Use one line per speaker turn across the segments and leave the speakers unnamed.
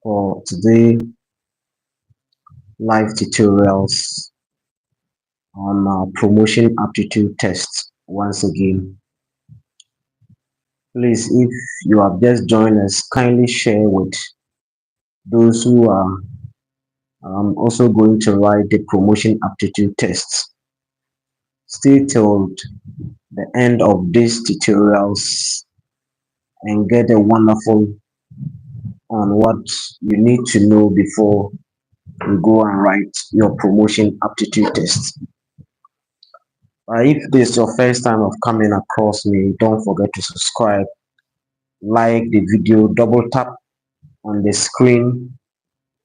For today live tutorials on promotion aptitude test. Once again, please, if you have just joined us, kindly share with those who are also going to write the promotion aptitude tests. Stay till the end of these tutorials and get a wonderful on what you need to know before you go and write your promotion aptitude test. If this is your first time of coming across me, don't forget to subscribe, like the video, double tap on the screen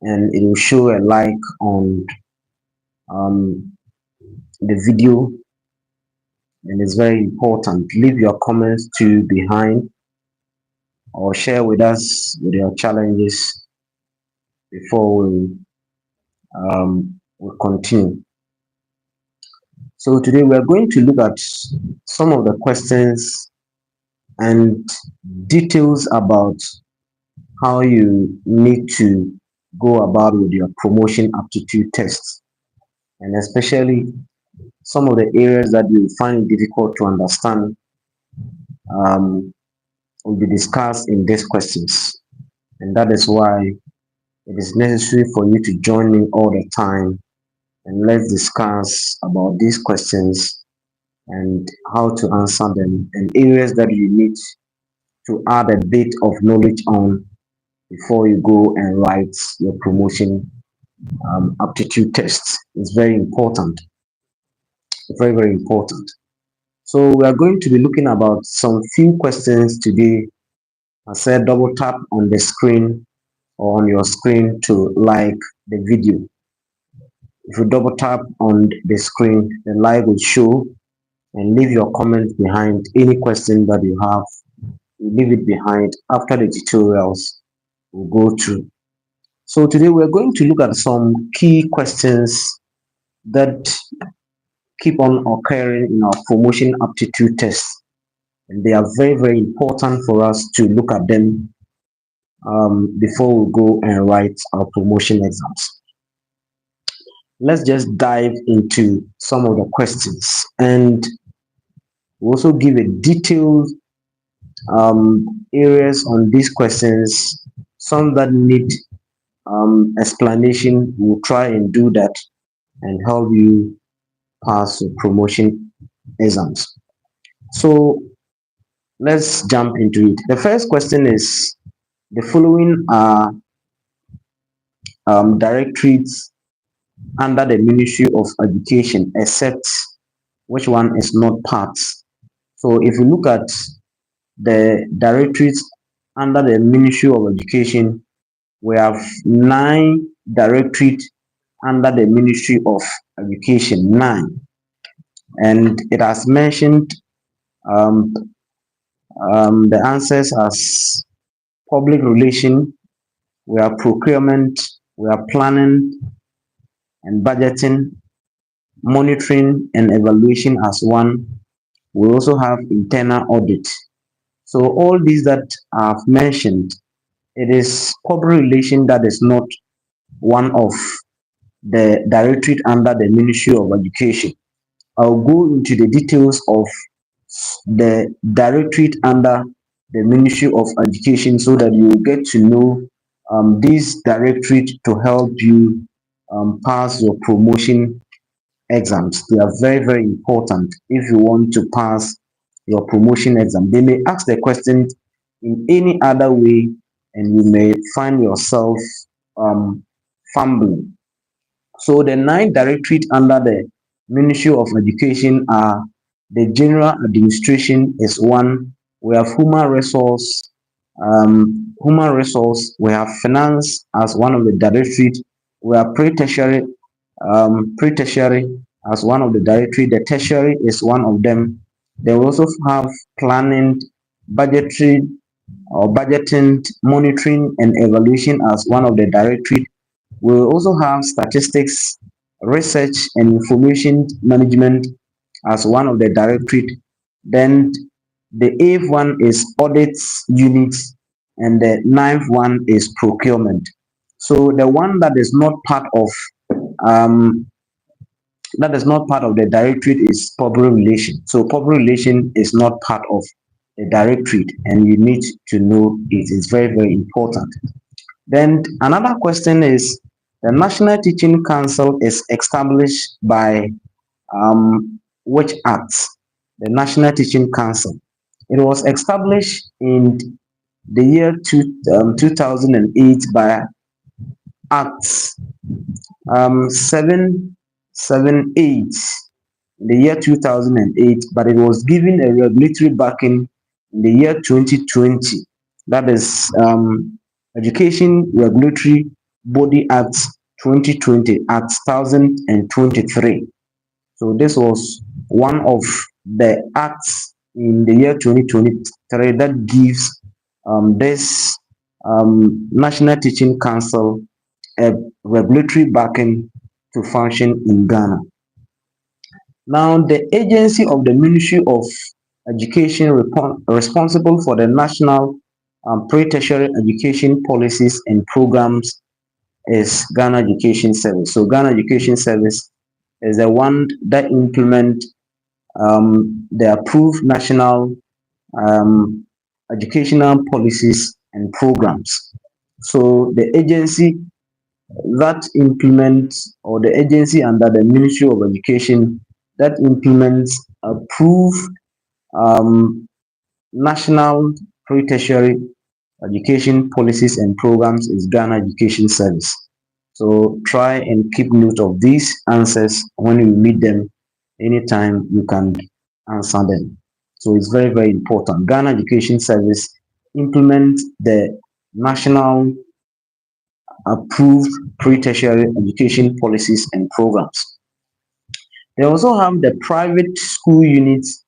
and it will show a like on um, the video, and it's very important. Leave your comments too behind or share with us with your challenges before we continue. So today we are going to look at some of the questions and details about how you need to go about with your promotion aptitude tests, and especially some of the areas that you find difficult to understand will be discussed in these questions, and that is why it is necessary for you to join me all the time and let's discuss about these questions and how to answer them and areas that you need to add a bit of knowledge on before you go and write your promotion aptitude tests. It's very important, very important. So we are going to be looking about some few questions today. I said double tap on the screen or on your screen to like the video. If you double tap on the screen, the live will show, and leave your comments behind. Any question that you have, you leave it behind after the tutorials we'll go through. So today we're going to look at some key questions that keep on occurring in our promotion aptitude tests, and they are very important for us to look at them before we go and write our promotion exams. Let's just dive into some of the questions, and we also give a detailed areas on these questions. Some that need explanation, we'll try and do that and help you pass your promotion exams. So let's jump into it. The first question is, the following are directorates under the Ministry of Education, except which one is not parts. So if you look at the directorates under the Ministry of Education, we have 9 directorates under the Ministry of Education, 9, and it has mentioned the answers as public relation, we have procurement, we have planning and budgeting, monitoring and evaluation as one. We also have internal audit. So all these that I've mentioned, it is public relation that is not one of the directorate under the Ministry of Education. I'll go into the details of the directorate under the Ministry of Education so that you get to know this directorate to help you pass your promotion exams. They are very important if you want to pass your promotion exam. They may ask the questions in any other way and you may find yourself fumbling. So the 9 directorates under the Ministry of Education are: the General Administration is one, we have human resource, we have finance as one of the directorates, we have pre-tertiary as one of the directory, the tertiary is one of them. They also have planning, budgetary or budgeting, monitoring and evaluation as one of the directory. We also have statistics, research and information management as one of the directorate. Then the 8th one is audits units and the 9th one is procurement. So the one um, that is not part of the directorate is public relation. So public relation is not part of the directorate, and you need to know it. It's very, very important. Then another question is, the National Teaching Council is established by which act? The National Teaching Council. It was established in the year 2008 by Act 778 in the year 2008, but it was given a regulatory backing in the year 2020. That is Education Regulatory Body Act 2020, Act 1023. So this was one of the acts in the year 2023 that gives this National Teaching Council a regulatory backing to function in Ghana. Now, the agency of the Ministry of Education responsible for the national pre-tertiary education policies and programs is Ghana Education Service. So Ghana Education Service is the one that implement the approved national um, educational policies and programs. So the agency that implements, or the agency under the Ministry of Education that implements approved um, national pre-tertiary education policies and programs is Ghana Education Service. So try and keep note of these answers. When you meet them, anytime you can answer them. So it's very, very important. Ghana Education Service implements the national approved pre-tertiary education policies and programs. They also have the private school units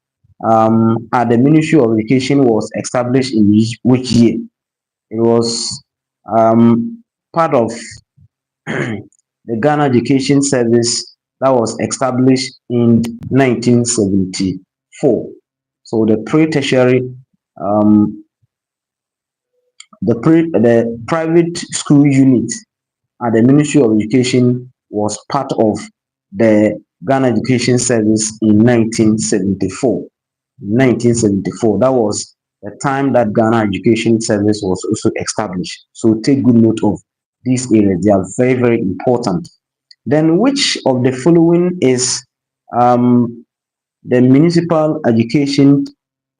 at the Ministry of Education was established in which year? It was part of the Ghana Education Service that was established in 1974. So the pre-tertiary, um, the private school unit at the Ministry of Education was part of the Ghana Education Service in 1974. 1974. That was the time that Ghana Education Service was also established. So take good note of these areas. They are very, very important. Then which of the following is the Municipal Education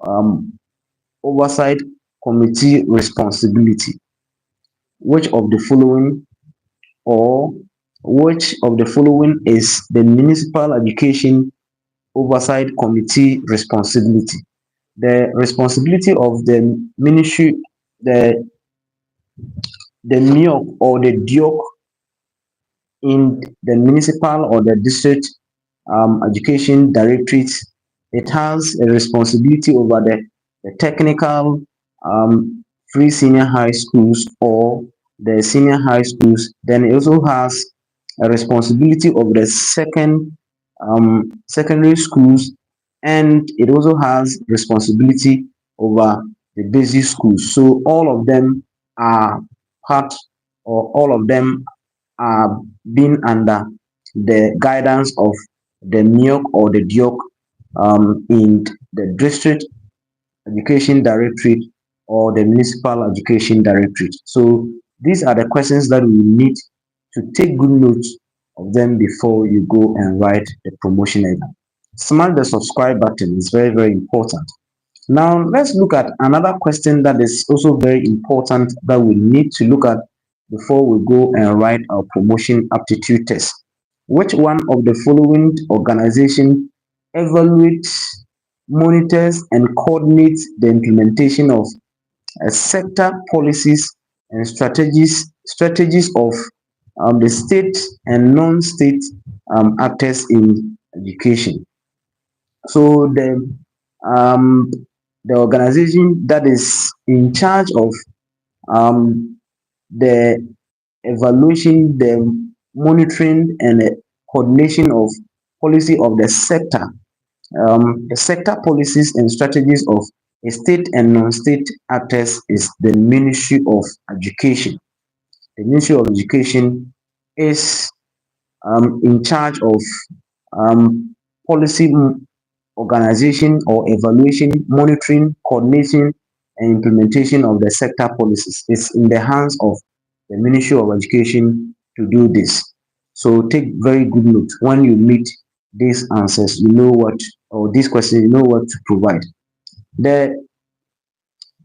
um, Oversight Committee responsibility? Which of the following, or which of the following is the Municipal Education Oversight Committee responsibility? The responsibility of the ministry, the MIOC or the DIOC in the municipal or the district education directorate, it has a responsibility over the technical free senior high schools or the senior high schools. Then it also has a responsibility of the secondary schools, and it also has responsibility over the basic schools. So all of them are part, or all of them are being under the guidance of the MIOC or the DIOC in the district education directorate or the municipal education directorate. So these are the questions that we need to take good note of them before you go and write the promotion exam. Smash the subscribe button, is very, very important. Now let's look at another question that is also very important that we need to look at before we go and write our promotion aptitude test. Which one of the following organization evaluates, monitors, and coordinates the implementation of sector policies and strategies of the state and non-state actors in education? So um, the organization that is in charge of um, the evaluation, the monitoring, and the coordination of policy of the sector policies and strategies of state and non-state actors is the Ministry of Education. The Ministry of Education is in charge of policy organization or evaluation, monitoring, coordination, and implementation of the sector policies. It's in the hands of the Ministry of Education to do this. So take very good note. When you meet these answers, you know what, or these questions, you know what to provide. The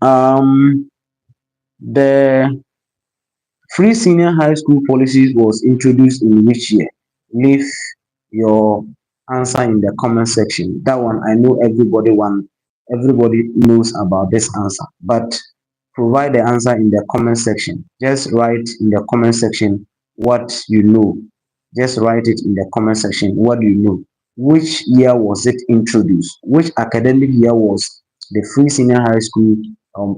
um the free senior high school policies was introduced in which year? Leave your answer in the comment section. That one I know everybody knows about this answer, but provide the answer in the comment section. Just write in the comment section what you know. Just write it in the comment section. What do you know? Which year was it introduced? Which academic year was the free senior high school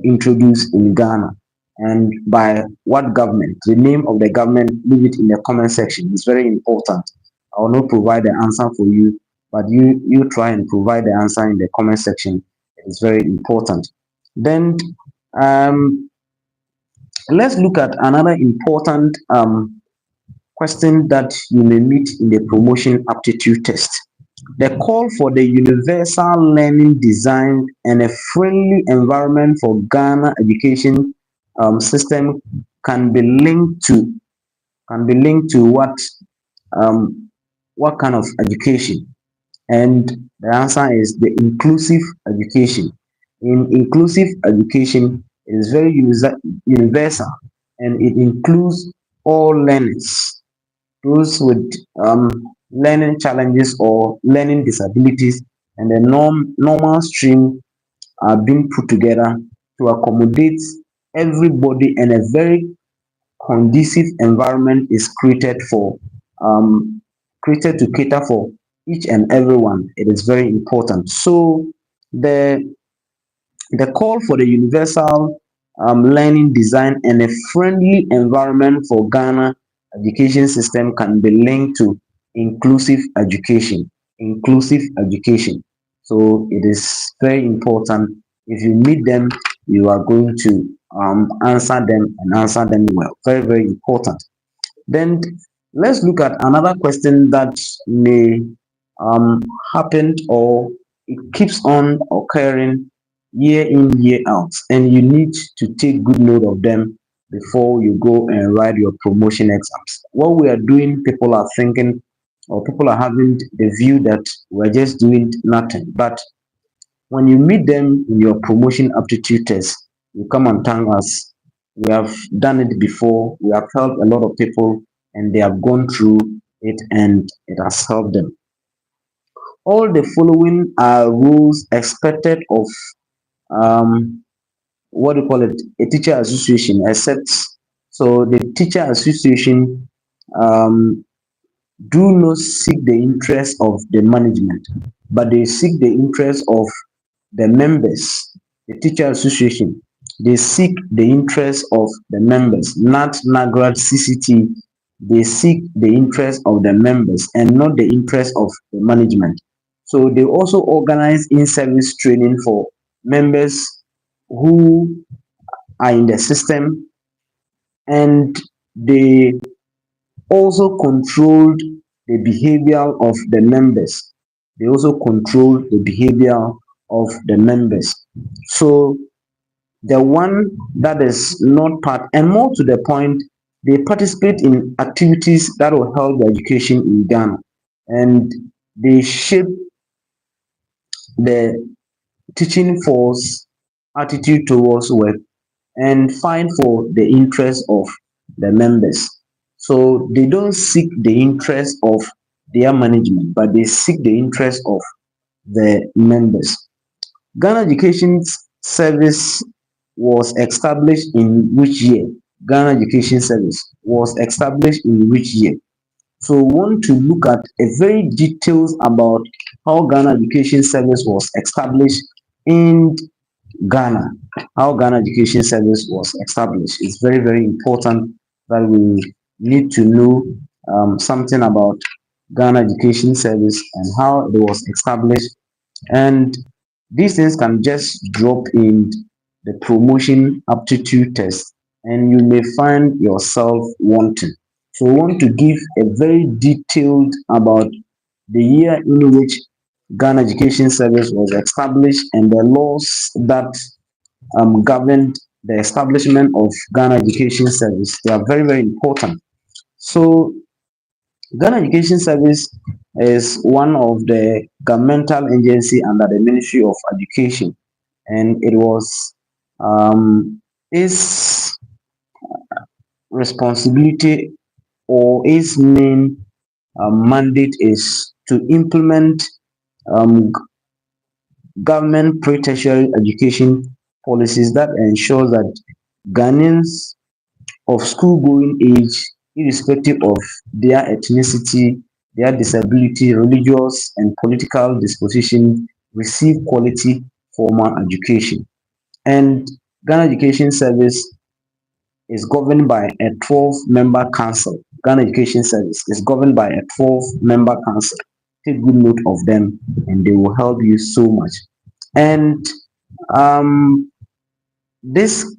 introduced in Ghana? And by what government? The name of the government, leave it in the comment section. It's very important. I will not provide the answer for you, but you try and provide the answer in the comment section. It's very important. Then um, let's look at another important question that you may meet in the promotion aptitude test. The call for the universal learning design and a friendly environment for Ghana education system can be linked to what kind of education? And the answer is the inclusive education. In inclusive education, it is very universal and it includes all learners, those with learning challenges or learning disabilities, and the normal stream are being put together to accommodate everybody, and a very conducive environment is um, created to cater for each and everyone. It is very important. So the the call for the universal learning design and a friendly environment for Ghana education system can be linked to inclusive education. Inclusive education. So it is very important. If you meet them, you are going to answer them and answer them well. Very, very important. Then let's look at another question that may um, happen, or it keeps on occurring year in, year out, and you need to take good note of them before you go and write your promotion exams. What we are doing, people are thinking, or people are having the view that we're just doing nothing. But when you meet them in your promotion aptitude test, you come and thank us. We have done it before. We have helped a lot of people and they have gone through it and it has helped them. All the following are rules expected of what do you call it? A teacher association, except so the teacher association um, do not seek the interest of the management, but they seek the interest of the members, the teacher association. They seek the interest of the members, not NAGRAD CCT. They seek the interest of the members and not the interest of the management. So they also organize in-service training for members who are in the system, and they also controlled the behavior of the members. They also control the behavior of the members. So the one that is not part, and more to the point, they participate in activities that will help the education in Ghana, and they shape the teaching force attitude towards work and fight for the interest of the members. So they don't seek the interest of their management, but they seek the interest of the members. Ghana Education Service was established in which year? Ghana Education Service was established in which year? So we want to look at a very details about how Ghana Education Service was established in Ghana. How Ghana Education Service was established. It's very, very important that we need to know something about Ghana Education Service and how it was established. And these things can just drop in the promotion aptitude test and you may find yourself wanting. So we want to give a very detailed about the year in which Ghana Education Service was established and the laws that governed the establishment of Ghana Education Service. They are very, very important. So Ghana Education Service is one of the governmental agency under the Ministry of Education, and it was its responsibility or its main mandate is to implement um, government pre-tertiary education policies that ensure that Ghanaians of school-going age, irrespective of their ethnicity, their disability, religious and political disposition, receive quality formal education. And Ghana Education Service is governed by a 12-member council. Ghana Education Service is governed by a 12-member council. Take good note of them, and they will help you so much. And um, this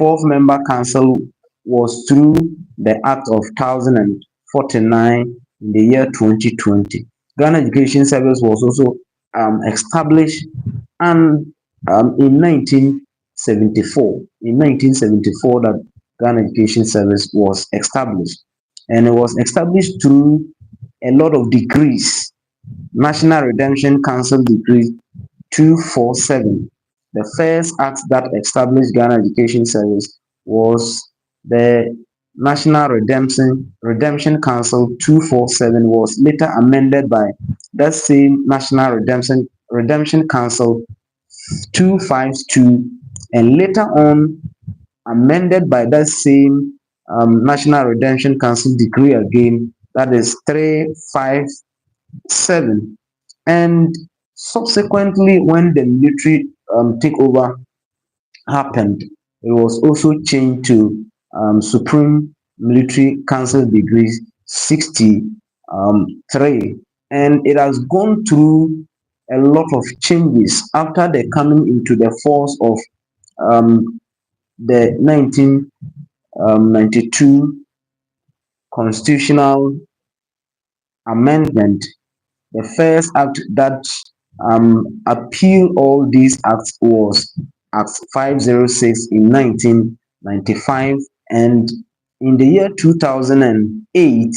12-member council was through the Act of 1049 in the year 2020. Ghana Education Service was also established and in 1974. In 1974, that Ghana Education Service was established, and it was established through a lot of decrees. National Redemption Council Decree 247. The first act that established Ghana Education Service was the National Redemption Council 247, was later amended by that same National Redemption Council 252, and later on amended by that same National Redemption Council decree again, that is 357. And subsequently, when the military takeover happened, it was also changed to Supreme Military Council Degree 63, and it has gone through a lot of changes after the coming into the force of the 1992 constitutional amendment. The first act that appealed all these acts was Act 506 in 1995, and in the year 2008,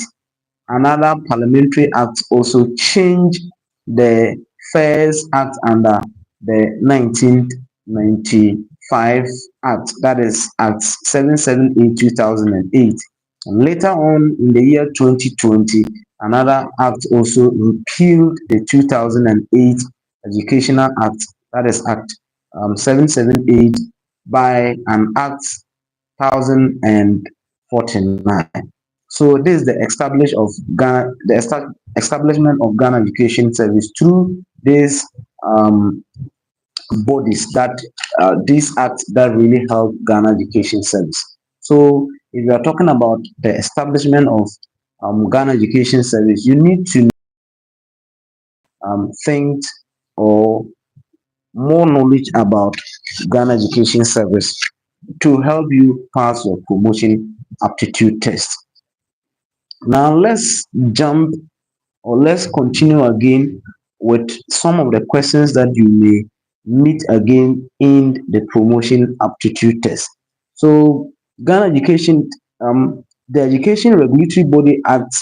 another parliamentary act also changed the first act under the 1995 act, that is Act 778 2008. And later on in the year 2020, another act also repealed the 2008 Educational Act, that is Act 778, by an Act 1049. So this is the establishment of Ghana Education Service through these bodies that these acts that really help Ghana Education Service. So if you are talking about the establishment of Ghana Education Service, you need to think or more knowledge about Ghana Education Service to help you pass your promotion aptitude test. Now let's continue again with some of the questions that you may meet again in the promotion aptitude test. So Ghana Education, the Education Regulatory Body Act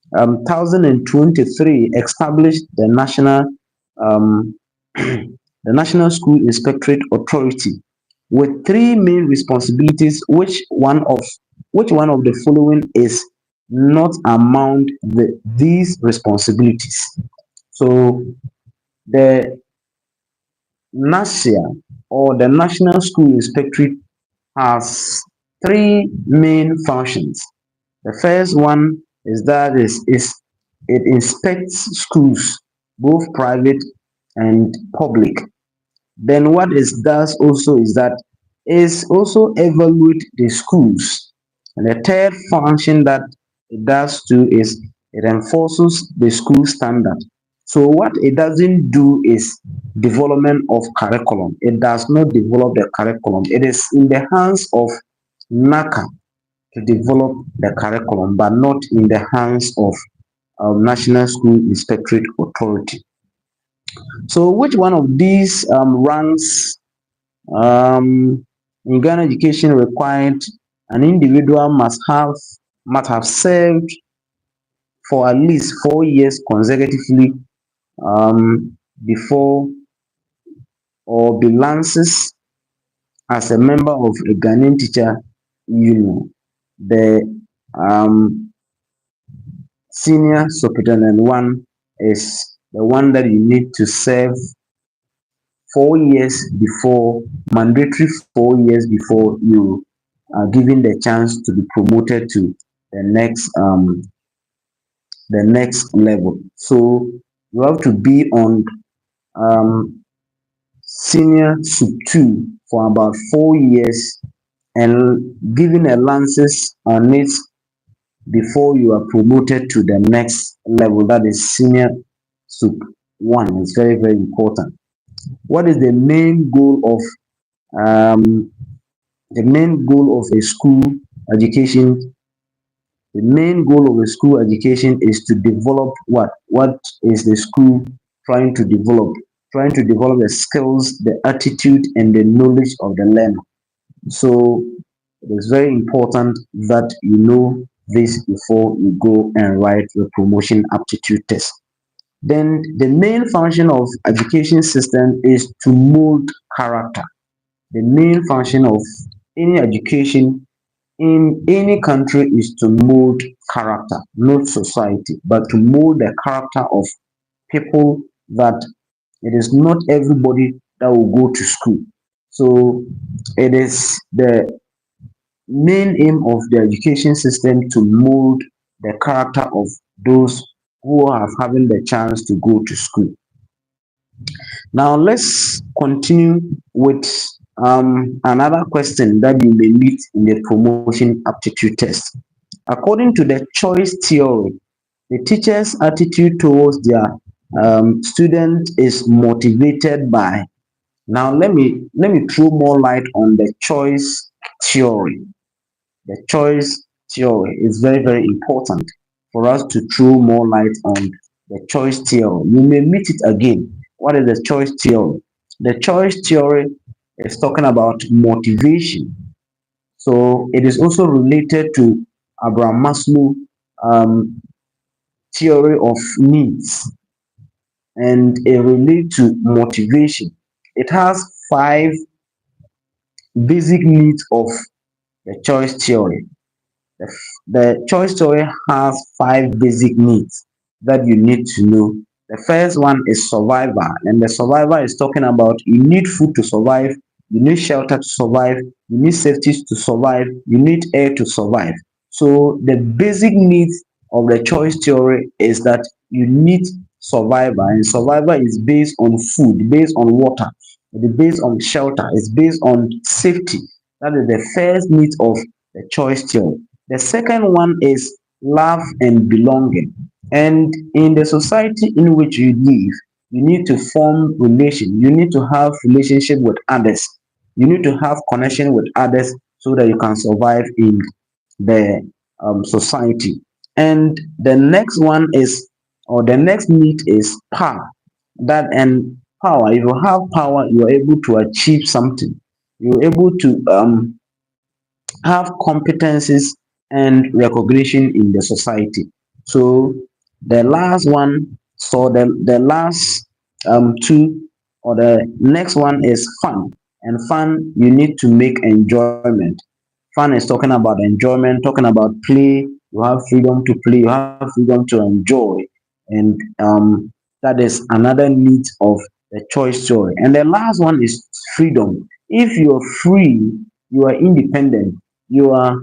1023 established um, the National School Inspectorate Authority with three main responsibilities. Which one of the following is not among these responsibilities? So the NASIA, or the National School Inspectorate, has three main functions. The first one is it inspects schools, both private and public. Then what it does also is that is also evaluate the schools. And the third function that it does too is it enforces the school standard. So what it doesn't do is development of curriculum. It does not develop the curriculum. It is in the hands of NACA to develop the curriculum, but not in the hands of National School Inspectorate Authority. So which one of these ranks in Ghana education required an individual must have served for at least 4 years consecutively before or be licensed as a member of a Ghanaian teacher union. The um, senior superintendent one is the one that you need to serve 4 years before, mandatory 4 years before you are given the chance to be promoted to the next level. So you have to be on um, senior sub 2 for about 4 years and given a license on it before you are promoted to the next level, that is senior sub 1. It's very, very important. What is the main goal of a school education? The main goal of a school education is to develop what? What is the school trying to develop? Trying to develop the skills, the attitude, and the knowledge of the learner. So it is very important that you know this before you go and write your promotion aptitude test. Then the main function of education system is to mold character. The main function of any education in any country is to mold character, not society, but to mold the character of people, that it is not everybody that will go to school. So it is the main aim of the education system to mold the character of those who have having the chance to go to school. Now let's continue with another question that you may meet in the promotion aptitude test. According to the choice theory, the teacher's attitude towards their student is motivated by. Now let me throw more light on the choice theory. The choice theory is very, very important for us to throw more light on the choice theory. You may meet it again. What is the choice theory? The choice theory is talking about motivation. So it is also related to Abraham Maslow um, theory of needs, and it relates to motivation. It has five basic needs of the choice theory. The choice theory has five basic needs that you need to know. The first one is survival, and the survival is talking about you need food to survive, you need shelter to survive, you need safety to survive, you need air to survive. So the basic needs of the choice theory is that you need survival, and survival is based on food, based on water, it is based on shelter, it's based on safety. That is the first need of the choice theory. The second one is love and belonging. And in the society in which you live, you need to form relation. You need to have relationship with others. You need to have connection with others so that you can survive in the society. And the next one is, or the next need is power. That and power. If you have power, you are able to achieve something. You're able to have competencies and recognition in the society. So the last one, so the last two, or the next one is fun. And fun, you need to make enjoyment. Fun is talking about enjoyment, talking about play. You have freedom to play, you have freedom to enjoy. And that is another need of the choice theory. And the last one is freedom. If you're free, you are independent, you are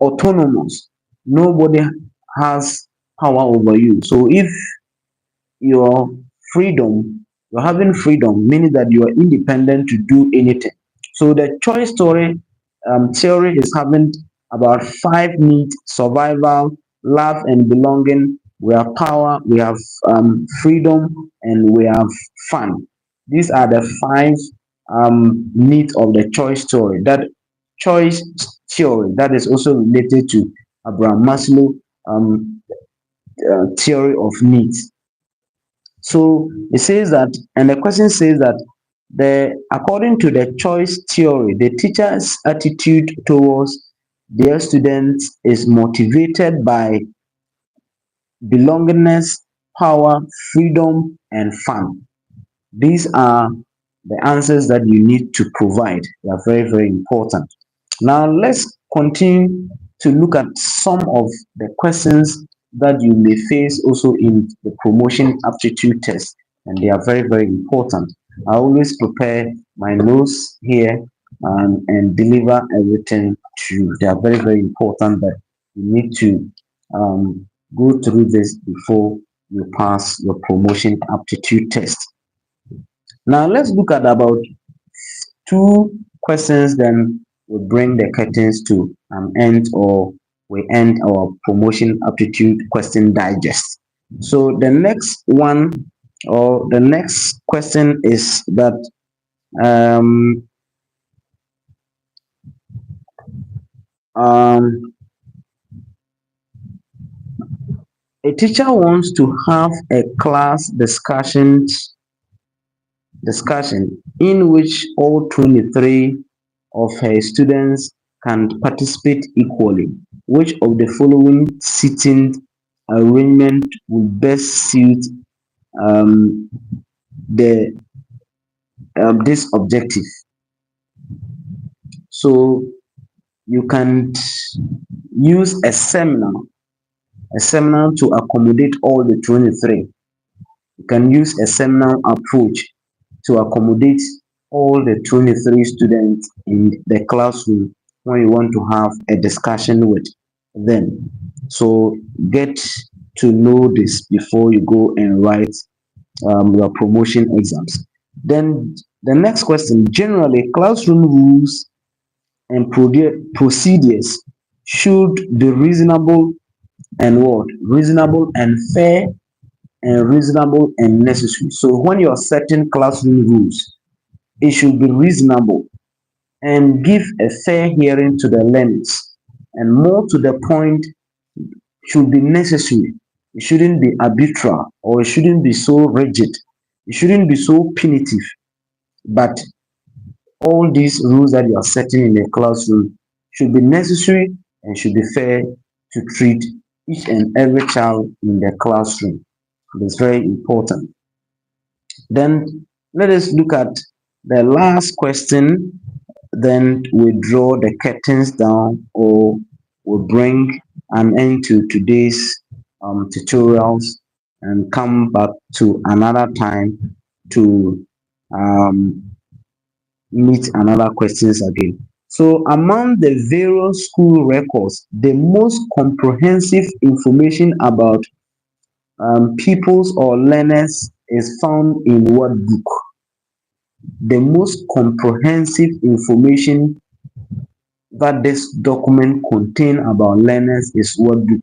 autonomous. Nobody has power over you. So if your you're having freedom, meaning that you are independent to do anything. So the choice story theory is having about five needs: survival, love and belonging, we have power, we have freedom, and we have fun. These are the five needs of the choice story that choice theory that is also related to Abraham Maslow theory of needs. So it says that, and the question says that according to the choice theory, the teacher's attitude towards their students is motivated by belongingness, power, freedom, and fun. These are the answers that you need to provide. They are very, very important. Now, let's continue to look at some of the questions that you may face also in the promotion aptitude test, and they are very, very important. I always prepare my notes here and deliver everything to you. They are very, very important that you need to go through this before you pass your promotion aptitude test. Now let's look at about two questions, then we bring the curtains to an end, or we end our promotion aptitude question digest. So the next one, or the next question is that um, um, a teacher wants to have a class discussion in which all 23 of her students can participate equally. Which of the following seating arrangement would best suit um, the this objective? So you can use a seminar to accommodate all the 23. You can use a seminar approach to accommodate all the 23 students in the classroom when you want to have a discussion with them. So get to know this before you go and write your promotion exams. Then the next question, generally classroom rules and procedures should be reasonable and what? Reasonable and fair and reasonable and necessary. So when you're setting classroom rules, it should be reasonable and give a fair hearing to the learners. And more to the point, should be necessary. It shouldn't be arbitrary, or it shouldn't be so rigid. It shouldn't be so punitive. But all these rules that you are setting in the classroom should be necessary and should be fair to treat each and every child in the classroom. It is very important. Then let us look at the last question. Then we draw the curtains down, or we bring an end to today's tutorials and come back to another time to um, meet another questions again. So among the various school records, the most comprehensive information about pupils or learners is found in what book? The most comprehensive information that this document contain about learners is what book?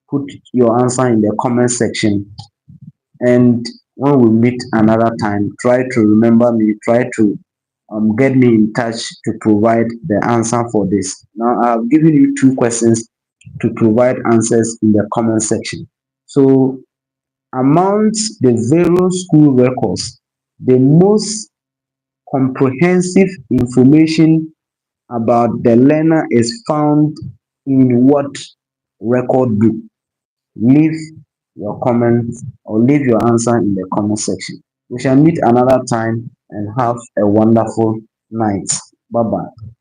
Put your answer in the comment section, and when we meet another time, try to remember me, try to get me in touch to provide the answer for this. Now I've given you two questions to provide answers in the comment section. So amongst the various school records, the most comprehensive information about the learner is found in what record book? Leave your comments or leave your answer in the comment section. We shall meet another time and have a wonderful night. Bye bye.